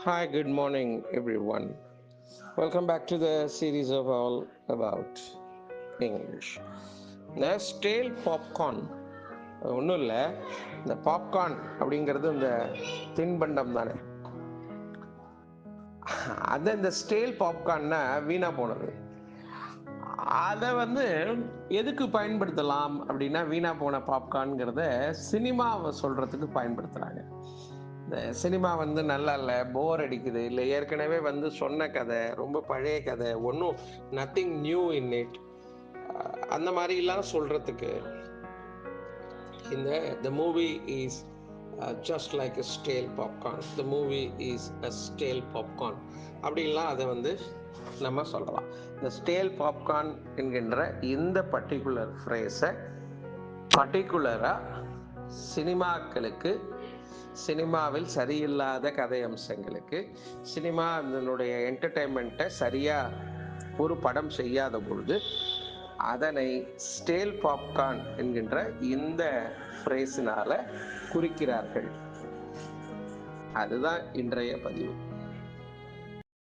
Hi, good morning, everyone. Welcome back to the series of All About English. இந்த ஸ்டேல் popcorn ஒன்றும் இல்லை, இந்த popcorn அப்படிங்கிறது இந்த தின்பண்டம் தானே. இந்த ஸ்டேல் பாப்கார்ன்னா வீணா போனது. அதை எதுக்கு பயன்படுத்தலாம் அப்படின்னா, வீணா போன பாப்கார்ன்கிறத சினிமாவை சொல்றதுக்கு பயன்படுத்துறாங்க. இந்த சினிமா நல்லா இல்லை, போர் அடிக்குது, இல்லை ஏற்கனவே சொன்ன கதை, ரொம்ப பழைய கதை, ஒன்றும் நத்திங் நியூ இன் இட், அந்த மாதிரிலாம் சொல்றதுக்கு இந்த the movie is just like a stale popcorn, the movie is a stale popcorn அப்படின்லாம் அதை நம்ம சொல்லலாம். இந்த ஸ்டேல் பாப்கார்ன் என்கின்ற இந்த பர்டிகுலர் ஃப்ரேஸை பர்டிகுலராக சினிமாக்களுக்கு, சினிமாவில் சரியில்லாத கதை அம்சங்களுக்கு, சினிமா அதனுடைய என்டர்டெயின்மெண்ட்டை சரியாக ஒரு படம் செய்யாத பொழுது அதனை ஸ்டேல் பாப்கார்ன் என்கின்ற இந்த ஃப்ரேஸினால குறிக்கிறார்கள். அதுதான் இன்றைய பதிவு.